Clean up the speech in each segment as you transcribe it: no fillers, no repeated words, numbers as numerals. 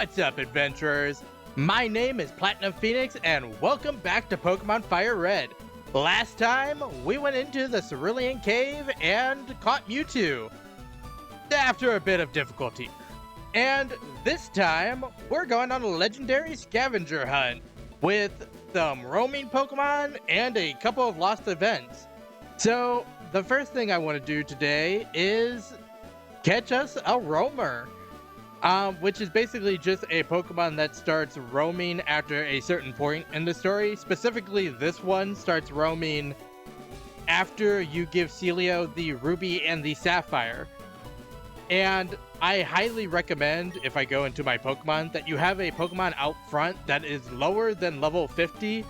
What's up, adventurers? My name is Platinum Phoenix, and welcome back to Pokemon FireRed. Last time, we went into the Cerulean Cave and caught Mewtwo, after a bit of difficulty. And this time, we're going on a legendary scavenger hunt with some roaming Pokemon and a couple of lost events. So, the first thing I want to do today is catch us a roamer. Which is basically just a Pokemon that starts roaming after a certain point in the story. Specifically, this one starts roaming after you give Celio the Ruby and the Sapphire. And I highly recommend, if I go into my Pokemon, that you have a Pokemon out front that is lower than level 50.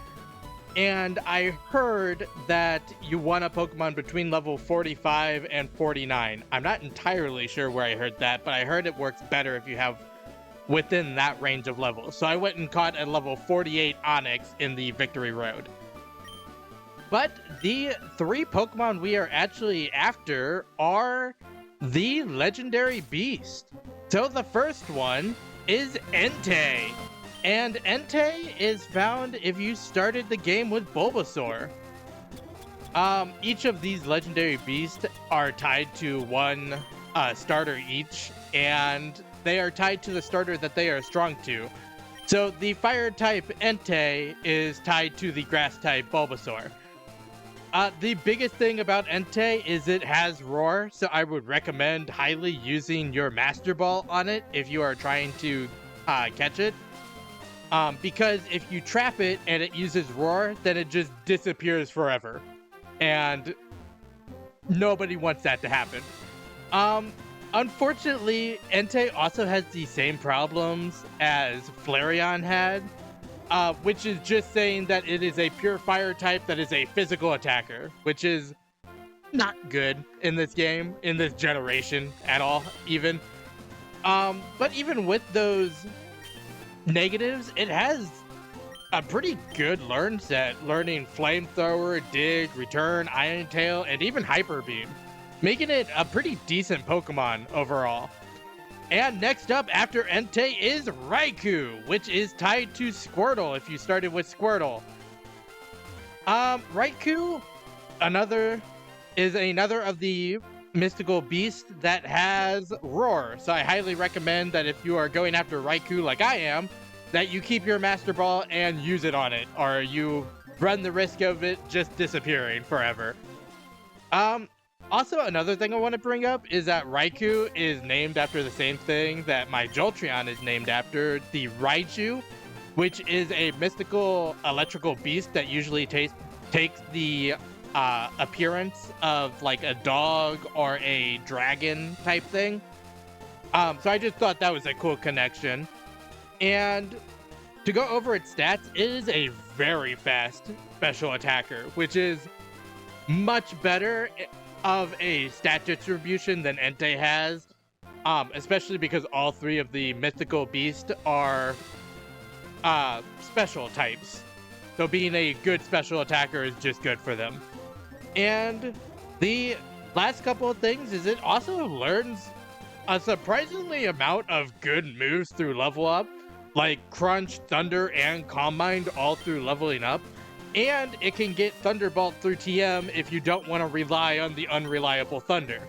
And I heard that you want a Pokemon between level 45 and 49. I'm not entirely sure where I heard that, but I heard it works better if you have within that range of levels. So I went and caught a level 48 Onix in the Victory Road. But the three Pokemon we are actually after are the Legendary Beast. So the first one is Entei. And Entei is found if you started the game with Bulbasaur. Each of these legendary beasts are tied to one starter each, and they are tied to the starter that they are strong to. So the fire type Entei is tied to the grass type Bulbasaur. The biggest thing about Entei is it has Roar, so I would recommend highly using your Master Ball on it if you are trying to catch it. Because if you trap it and it uses Roar, then it just disappears forever. And nobody wants that to happen. Unfortunately, Entei also has the same problems as Flareon had, which is just saying that it is a pure fire type that is a physical attacker, which is not good in this game, in this generation at all, even. But even with those negatives, it has a pretty good learn set, learning Flamethrower, Dig, Return, Iron Tail, and even Hyper Beam, making it a pretty decent Pokemon overall. And next up after Entei is Raikou, which is tied to Squirtle if you started with Squirtle. Raikou is another of the mystical beast that has Roar, so I highly recommend that if you are going after Raikou like I am, that you keep your Master Ball and use it on it, or you run the risk of it just disappearing forever. Also, another thing I want to bring up is that Raikou is named after the same thing that my Jolteon is named after, the Raichu, which is a mystical electrical beast that usually takes the appearance of like a dog or a dragon type thing. So I just thought that was a cool connection. And to go over its stats, it is a very fast special attacker, which is much better of a stat distribution than Entei has, especially because all three of the mythical beasts are special types. So being a good special attacker is just good for them. And the last couple of things is it also learns a surprisingly amount of good moves through level up, like Crunch, Thunder, and Calm Mind all through leveling up. And it can get Thunderbolt through TM if you don't want to rely on the unreliable Thunder.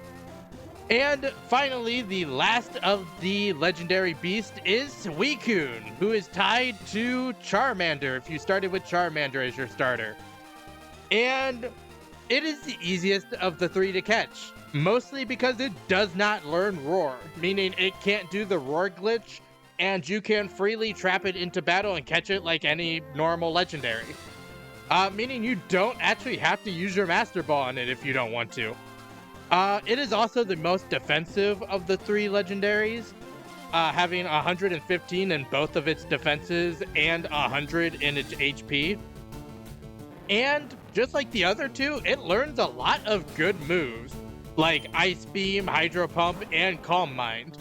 And finally, the last of the legendary beast is Suicune, who is tied to Charmander if you started with Charmander as your starter. And it is the easiest of the three to catch, mostly because it does not learn Roar, meaning it can't do the Roar glitch, and you can freely trap it into battle and catch it like any normal legendary. Meaning you don't actually have to use your Master Ball on it if you don't want to. It is also the most defensive of the three legendaries, having 115 in both of its defenses and 100 in its HP. And just like the other two, it learns a lot of good moves, like Ice Beam, Hydro Pump, and Calm Mind,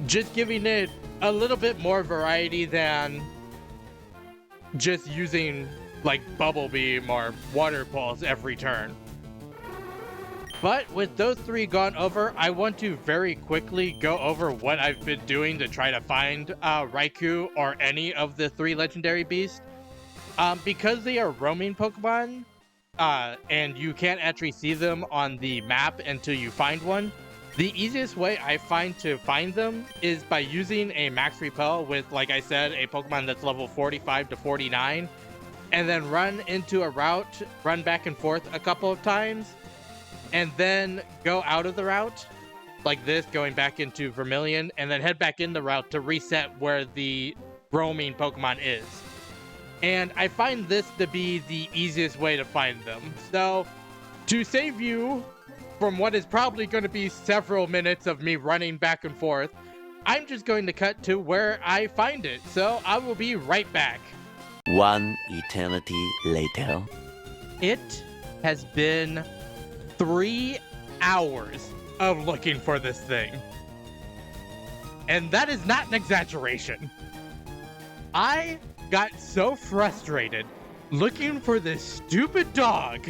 just giving it a little bit more variety than just using like Bubble Beam or Water Pulse every turn. But with those three gone over, I want to very quickly go over what I've been doing to try to find Raikou or any of the three legendary beasts. Because they are roaming Pokemon, and you can't actually see them on the map until you find one, the easiest way I find to find them is by using a max repel with, like I said, a Pokemon that's level 45 to 49, and then run into a route, run back and forth a couple of times, and then go out of the route, like this, going back into Vermilion, and then head back in the route to reset where the roaming Pokemon is. And I find this to be the easiest way to find them. So, to save you from what is probably going to be several minutes of me running back and forth, I'm just going to cut to where I find it. So, I will be right back. One eternity later. It has been 3 hours of looking for this thing. And that is not an exaggeration. I got so frustrated looking for this stupid dog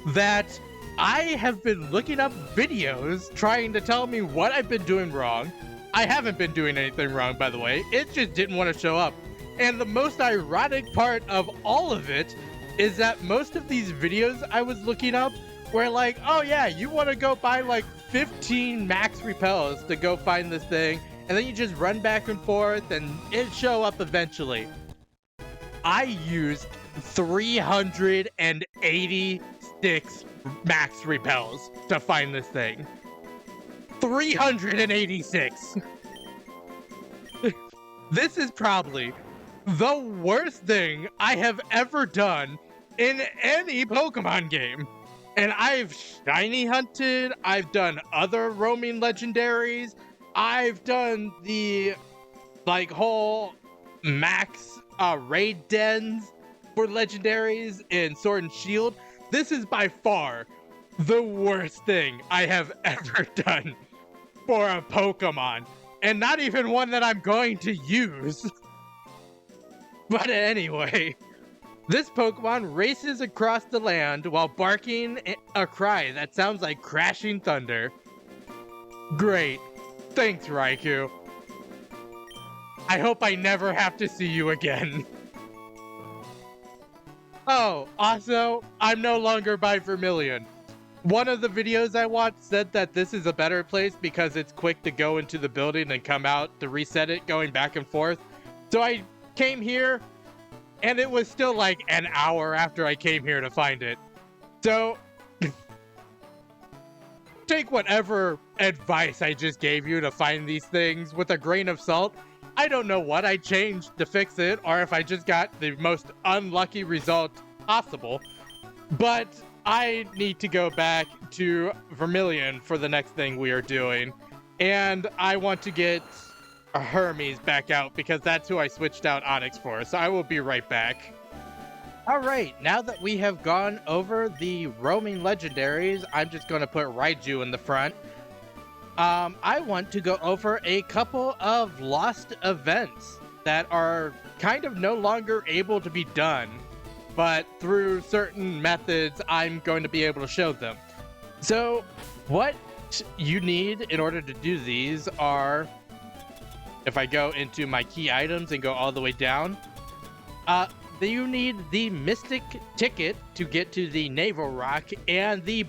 that I have been looking up videos trying to tell me what I've been doing wrong. I haven't been doing anything wrong, by the way. It just didn't want to show up. And the most ironic part of all of it is that most of these videos I was looking up were like, oh yeah, you want to go buy like 15 max repels to go find this thing, and then you just run back and forth and it show up eventually. I used 386 max repels to find this thing. 386! This is probably the worst thing I have ever done in any Pokemon game. And I've shiny hunted, I've done other roaming legendaries, I've done the whole max raid dens for legendaries in Sword and Shield. This is by far the worst thing I have ever done for a Pokemon, and not even one that I'm going to use. But anyway, this Pokemon races across the land while barking a cry that sounds like crashing thunder. Great. Thanks, Raikou. I hope I never have to see you again. Oh, also, I'm no longer by Vermilion. One of the videos I watched said that this is a better place because it's quick to go into the building and come out to reset it, going back and forth. So I came here, and it was still like an hour after I came here to find it. So, take whatever advice I just gave you to find these things with a grain of salt. I don't know what I changed to fix it, or if I just got the most unlucky result possible. But I need to go back to Vermilion for the next thing we are doing. And I want to get Hermes back out because that's who I switched out Onyx for. So I will be right back. Alright, now that we have gone over the roaming legendaries, I'm just going to put Raiju in the front. I want to go over a couple of lost events that are kind of no longer able to be done, but through certain methods, I'm going to be able to show them. So, what you need in order to do these are, if I go into my key items and go all the way down, you need the Mystic ticket to get to the Naval Rock and the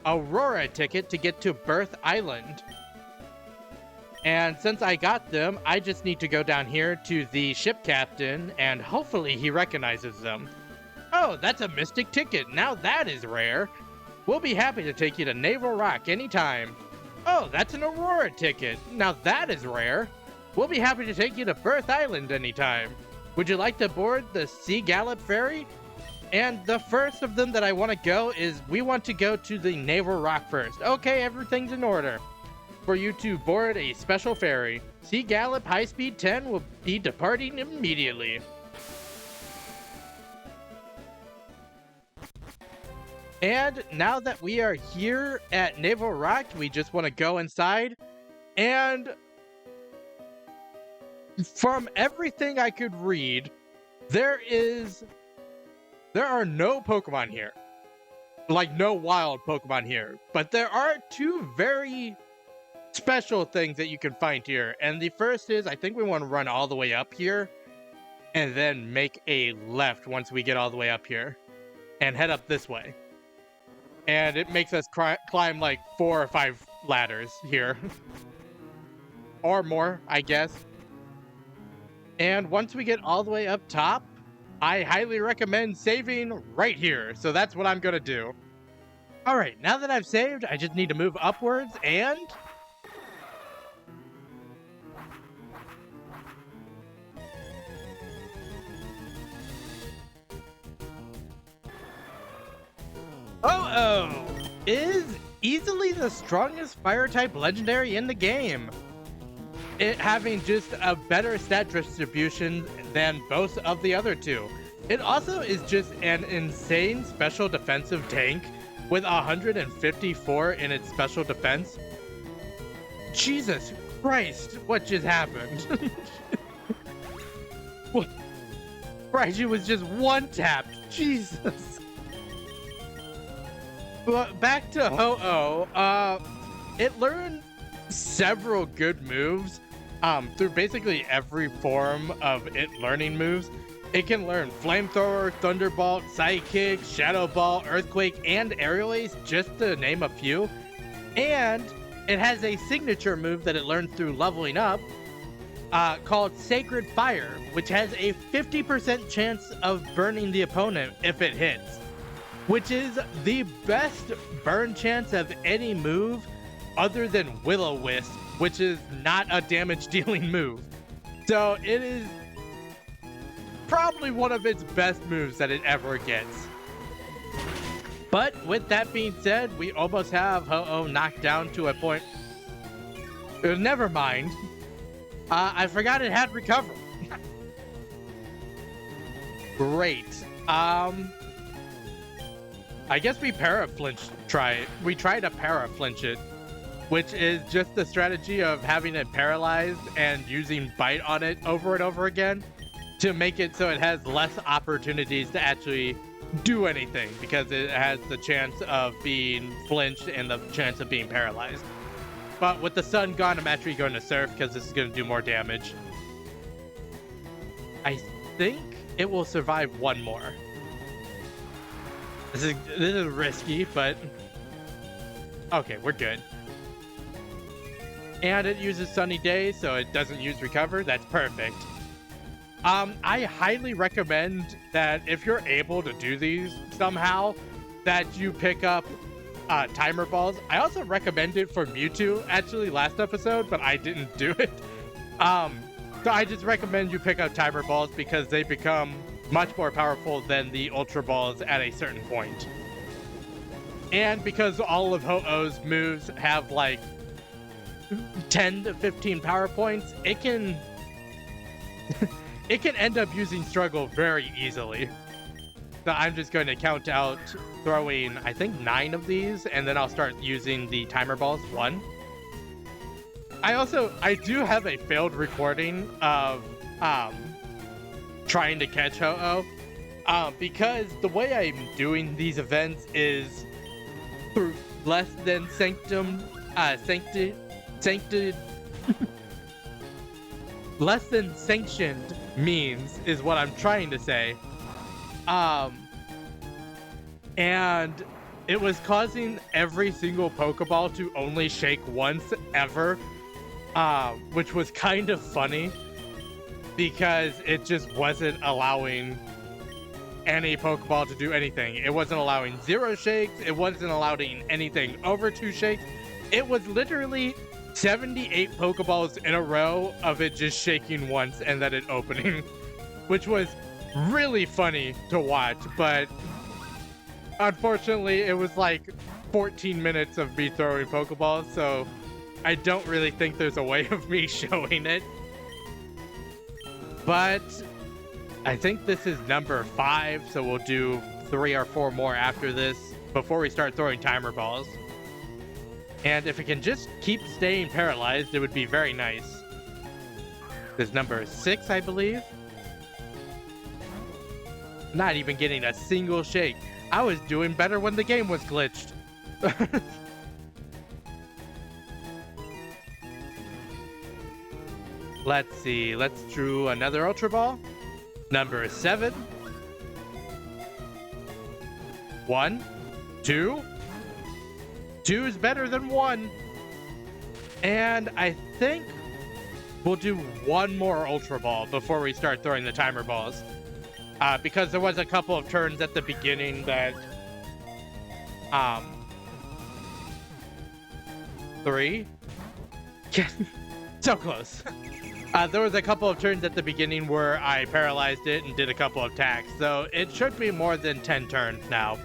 Aurora ticket to get to Birth Island. And since I got them, I just need to go down here to the ship captain and hopefully he recognizes them. Oh, that's a Mystic ticket. Now that is rare. We'll be happy to take you to Naval Rock anytime. Oh, that's an Aurora ticket. Now that is rare. We'll be happy to take you to Birth Island anytime. Would you like to board the Sea Gallop Ferry? And the first of them that I want to go is, we want to go to the Naval Rock first. Okay, everything's in order. For you to board a special ferry. Sea Gallop High Speed 10 will be departing immediately. And now that we are here at Naval Rock, we just want to go inside. And from everything I could read, there are no Pokemon here. like no wild Pokemon here, but there are two very special things that you can find here. And the first is, I think we want to run all the way up here and then make a left once we get all the way up here and head up this way. And it makes us climb like 4 or 5 ladders here. Or more, I guess. And once we get all the way up top, I highly recommend saving right here. So that's what I'm gonna do. All right, now that I've saved, I just need to move upwards and... Oh, is easily the strongest fire-type legendary in the game. It having just a better stat distribution than both of the other two. It also is just an insane special defensive tank with 154 in its special defense. Jesus Christ, what just happened? Raiju was just one-tapped. Jesus. But back to Ho-Oh. It learned several good moves through basically every form of it learning moves. It can learn Flamethrower, Thunderbolt, Psychic, Shadow Ball, Earthquake, and Aerial Ace, just to name a few. And it has a signature move that it learned through leveling up called Sacred Fire, which has a 50% chance of burning the opponent if it hits, which is the best burn chance of any move other than Will-O-Wisp, which is not a damage dealing move. So it is probably one of its best moves that it ever gets. But with that being said, we almost have Ho-Oh knocked down to a point. Never mind. I forgot it had recovery. Great. I guess we we try to para-flinch it, which is just the strategy of having it paralyzed and using bite on it over and over again to make it so it has less opportunities to actually do anything, because it has the chance of being flinched and the chance of being paralyzed. But with the sun gone, I'm actually going to surf because this is going to do more damage. I think it will survive one more. This is risky, but okay, we're good. And it uses Sunny Day, so it doesn't use Recover. That's perfect. I highly recommend that if you're able to do these somehow, that you pick up timer balls. I also recommend it for Mewtwo, actually, last episode, but I didn't do it. So I just recommend you pick up timer balls because they become much more powerful than the Ultra Balls at a certain point. And because all of Ho-Oh's moves have like 10 to 15 power points, it can it can end up using Struggle very easily. So I'm just going to count out throwing, I think, 9 of these, and then I'll start using the timer balls. 1. I do have a failed recording of trying to catch Ho-Oh, because the way I'm doing these events is through less than less than sanctioned means is what I'm trying to say. And it was causing every single Pokeball to only shake once ever, which was kind of funny because it just wasn't allowing any Pokeball to do anything. It wasn't allowing 0 shakes. It wasn't allowing anything over 2 shakes. It was literally 78 Pokeballs in a row of it just shaking once and then it opening, which was really funny to watch. But unfortunately, it was like 14 minutes of me throwing Pokeballs, so I don't really think there's a way of me showing it. But I think this is number 5, so we'll do 3 or 4 more after this before we start throwing timer balls. And if it can just keep staying paralyzed, it would be very nice. This is number 6, I believe. Not even getting a single shake. I was doing better when the game was glitched. Let's see. Let's drew another Ultra Ball. Number 7. 1, 2. 2 is better than 1. And I think we'll do one more Ultra Ball before we start throwing the timer balls. Because there was a couple of turns at the beginning that... 3? So close. There was a couple of turns at the beginning where I paralyzed it and did a couple of attacks. So it should be more than 10 turns now.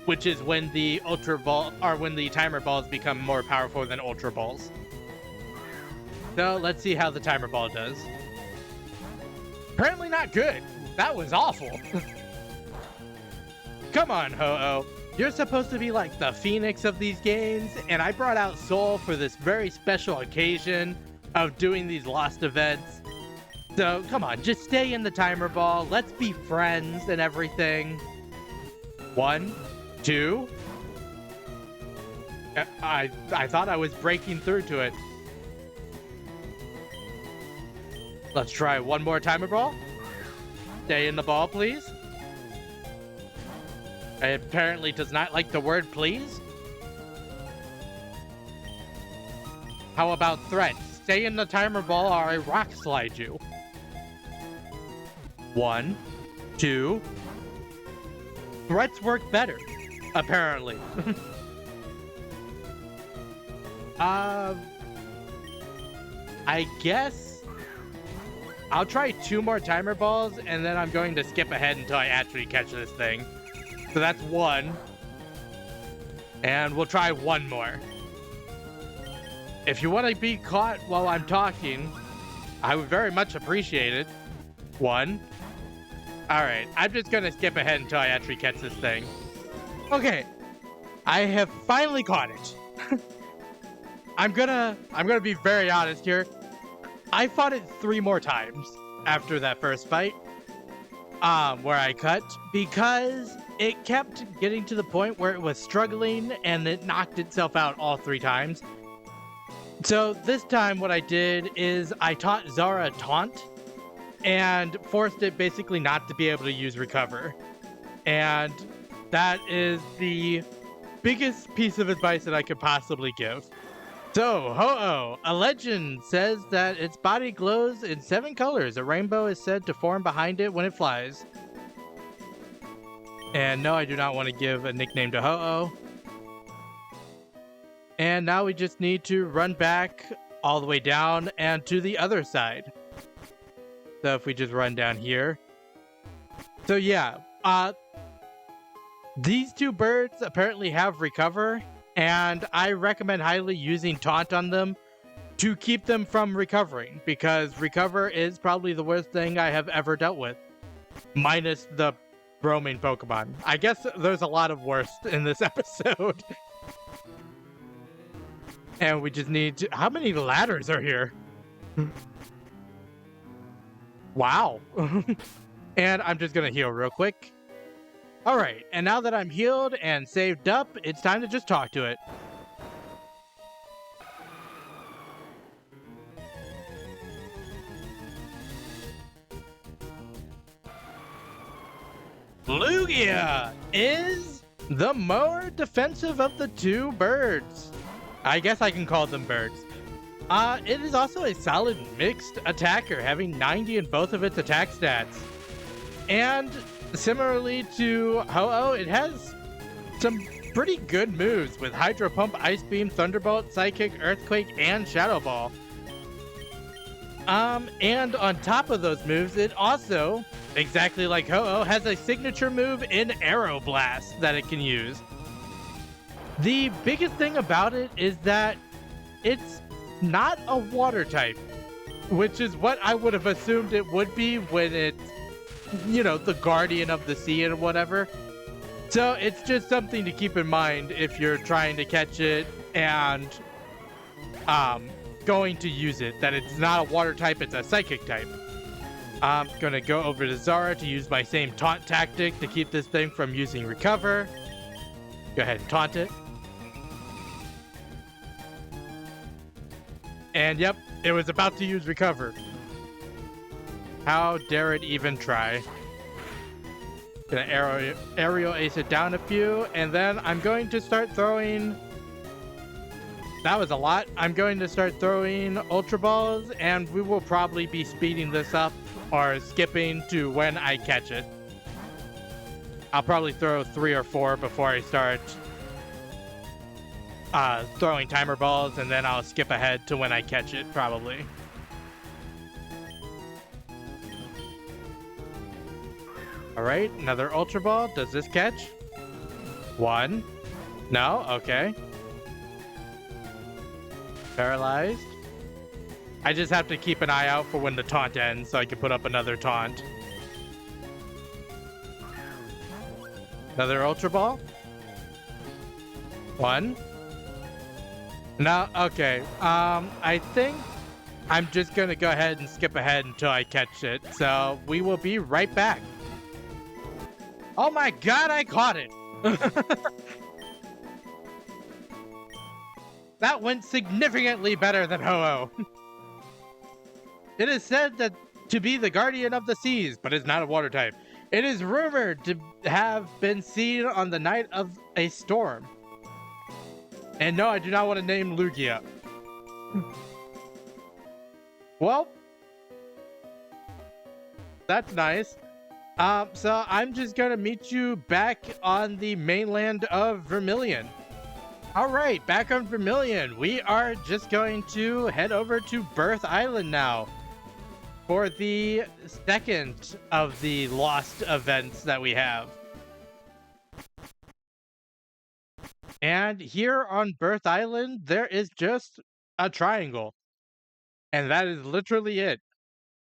Which is when the Ultra Ball, or when the timer balls become more powerful than Ultra Balls. So let's see how the timer ball does. Apparently not good. That was awful. Come on, Ho-Oh. You're supposed to be like the phoenix of these games, and I brought out Soul for this very special occasion of doing these lost events. So come on, just stay in the timer ball. Let's be friends and everything. 1, 2. I thought I was breaking through to it. Let's try one more timer ball. Stay in the ball, please. It apparently does not like the word please. How about threats? Stay in the timer ball or I rock slide you. 1, 2. Threats work better, apparently. I guess I'll try 2 more timer balls, and then I'm going to skip ahead until I actually catch this thing. So that's 1. And we'll try 1 more. If you want to be caught while I'm talking, I would very much appreciate it. 1. Alright, I'm just going to skip ahead until I actually catch this thing. Okay. I have finally caught it. I'm gonna be very honest here. I fought it 3 more times after that first fight, where I cut, because it kept getting to the point where it was struggling and it knocked itself out all 3 times. So this time what I did is I taught Zara Taunt and forced it basically not to be able to use Recover. And that is the biggest piece of advice that I could possibly give. So, Ho-Oh, a legend says that its body glows in 7 colors. A rainbow is said to form behind it when it flies. And no, I do not want to give a nickname to Ho-Oh. And now we just need to run back all the way down and to the other side. So if we just run down here. So yeah, these 2 birds apparently have Recover. And I recommend highly using Taunt on them to keep them from recovering, because Recover is probably the worst thing I have ever dealt with, minus the roaming Pokemon. I guess there's a lot of worst in this episode. And we just need to... How many ladders are here? Wow. And I'm just gonna heal real quick. Alright, and now that I'm healed and saved up, it's time to just talk to it. Lugia is the more defensive of the 2 birds. I guess I can call them birds. It is also a solid mixed attacker, having 90 in both of its attack stats. And similarly to Ho-Oh, it has some pretty good moves with Hydro Pump, Ice Beam, Thunderbolt, Psychic, Earthquake, and Shadow Ball. And on top of those moves, it also, exactly like Ho-Oh, has a signature move in Aero Blast that it can use. The biggest thing about it is that it's not a water type, which is what I would have assumed it would be when it's, you know, the guardian of the sea and whatever. So it's just something to keep in mind if you're trying to catch it and going to use it, that it's not a water type, it's a psychic type. I'm gonna go over to Zara to use my same taunt tactic to keep this thing from using recover. Go ahead and taunt it. And yep, it was about to use recover. How dare it even try? Gonna aerial ace it down a few, and then I'm going to start throwing... That was a lot. I'm going to start throwing Ultra Balls, and we will probably be speeding this up or skipping to when I catch it. I'll probably throw 3 or 4 before I start throwing timer balls, and then I'll skip ahead to when I catch it, probably. Alright, another Ultra Ball. Does this catch? 1. No? Okay. Paralyzed. I just have to keep an eye out for when the taunt ends so I can put up another taunt. Another Ultra Ball. 1. No, okay. I think I'm just gonna go ahead and skip ahead until I catch it. So we will be right back. Oh my god, I caught it! That went significantly better than Ho-Oh. It is said that to be the guardian of the seas, but is not a water type. It is rumored to have been seen on the night of a storm. And no, I do not want to name Lugia. Well, that's nice. So I'm just gonna meet you back on the mainland of Vermilion. Alright, back on Vermilion, we are just going to head over to Birth Island now for the second of the lost events that we have. And here on Birth Island, there is just a triangle. And that is literally it.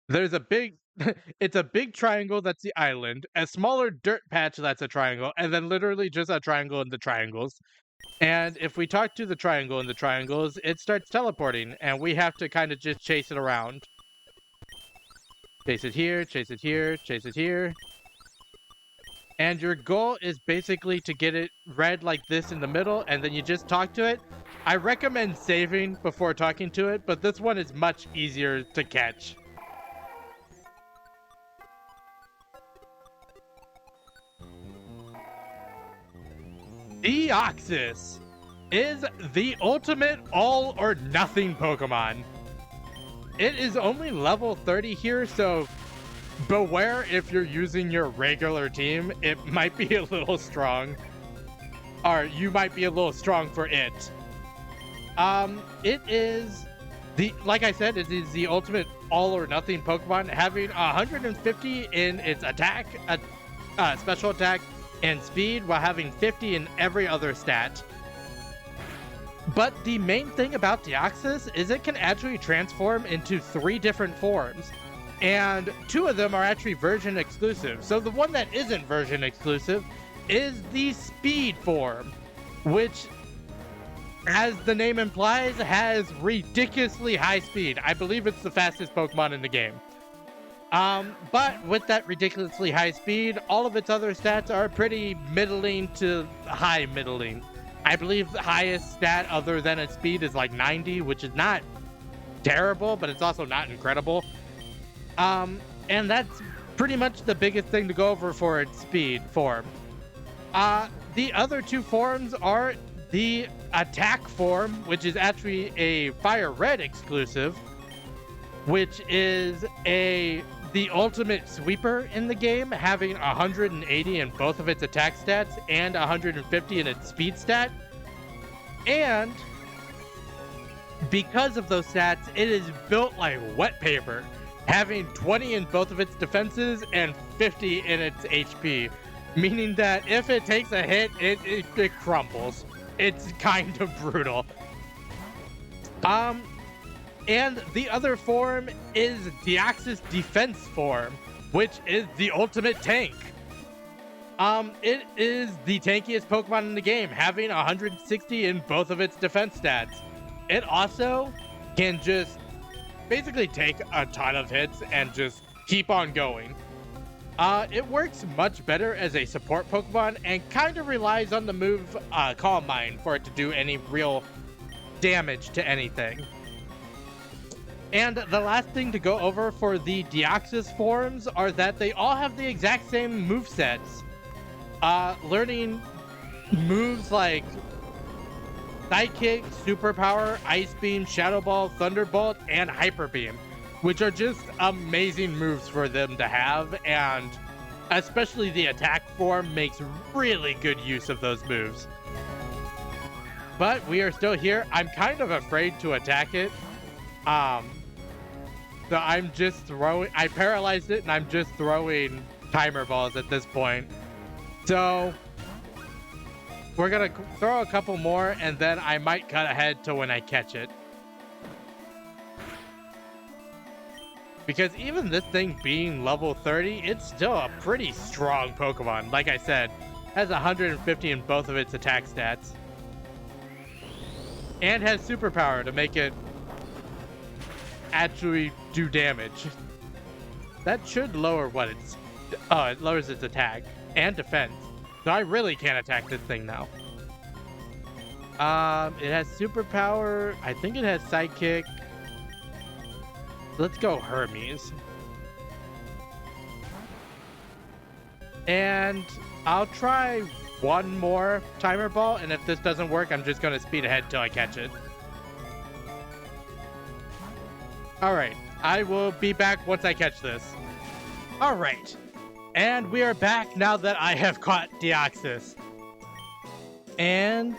There's a big... it's a big triangle that's the island, a smaller dirt patch that's a triangle, and then literally just a triangle in the triangles. And if we talk to the triangle in the triangles, it starts teleporting, and we have to kind of just chase it around. Chase it here, chase it here, chase it here. And your goal is basically to get it red like this in the middle, and then you just talk to it. I recommend saving before talking to it, but this one is much easier to catch. Deoxys is the ultimate all-or-nothing Pokemon. It is only level 30 here, so beware if you're using your regular team. It might be a little strong. Or you might be a little strong for it. It is like I said, it is the ultimate all-or-nothing Pokemon, having 150 in its attack, special attack, and speed, while having 50 in every other stat. But the main thing about Deoxys is it can actually transform into 3 different forms, and 2 of them are actually version exclusive. So the one that isn't version exclusive is the speed form, which, as the name implies, has ridiculously high speed. I believe it's the fastest Pokemon in the game. But with that ridiculously high speed, all of its other stats are pretty middling to high middling. I believe the highest stat other than its speed is like 90, which is not terrible, but it's also not incredible. And that's pretty much the biggest thing to go over for its speed form. The other 2 forms are the attack form, which is actually a FireRed exclusive, which is the ultimate sweeper in the game, having 180 in both of its attack stats and 150 in its speed stat. And because of those stats, it is built like wet paper, having 20 in both of its defenses and 50 in its HP, meaning that if it takes a hit, it crumbles. It's kind of brutal. And the other form is Deoxys Defense form, which is the ultimate tank. It is the tankiest Pokemon in the game, having 160 in both of its defense stats. It also can just basically take a ton of hits and just keep on going. It works much better as a support Pokemon and kind of relies on the move Calm Mind for it to do any real damage to anything. And the last thing to go over for the Deoxys forms are that they all have the exact same movesets. Learning moves like Psychic, Superpower, Ice Beam, Shadow Ball, Thunderbolt, and Hyper Beam, which are just amazing moves for them to have, and especially the attack form makes really good use of those moves. But we are still here. I'm kind of afraid to attack it. So I'm just throwing, I paralyzed it and I'm just throwing timer balls at this point. So we're gonna throw a couple more and then I might cut ahead to when I catch it. Because even this thing being level 30, it's still a pretty strong Pokemon. Like I said, has 150 in both of its attack stats. And has Superpower to make it actually do damage. That should lower what it's... Oh, it lowers its attack and defense. So I really can't attack this thing now. It has Superpower. I think it has Psychic. Let's go Hermes. And I'll try one more Timer Ball, and if this doesn't work, I'm just going to speed ahead till I catch it. Alright, I will be back once I catch this. Alright, and we are back now that I have caught Deoxys. And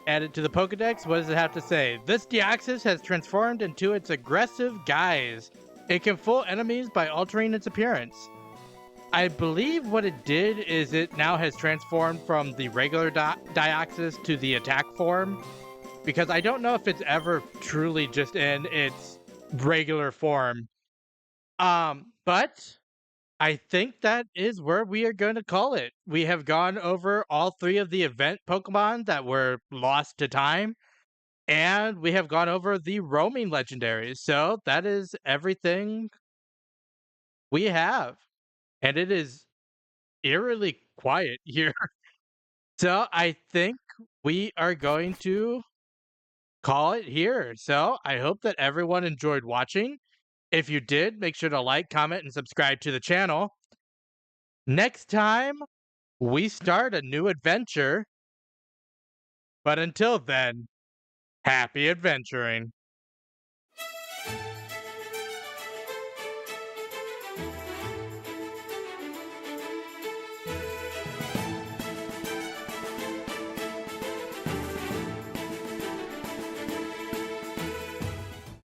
added to the Pokedex, what does it have to say? This Deoxys has transformed into its aggressive guise. It can fool enemies by altering its appearance. I believe what it did is it now has transformed from the regular Deoxys to the attack form. Because I don't know if it's ever truly just in its regular form. But I think that is where we are going to call it. We have gone over all 3 of the event Pokemon that were lost to time, and we have gone over the roaming legendaries. So that is everything we have. And it is eerily quiet here. So I think we are going to call it here. So I hope that everyone enjoyed watching. If you did, make sure to like, comment, and subscribe to the channel. Next time, we start a new adventure. But until then, happy adventuring.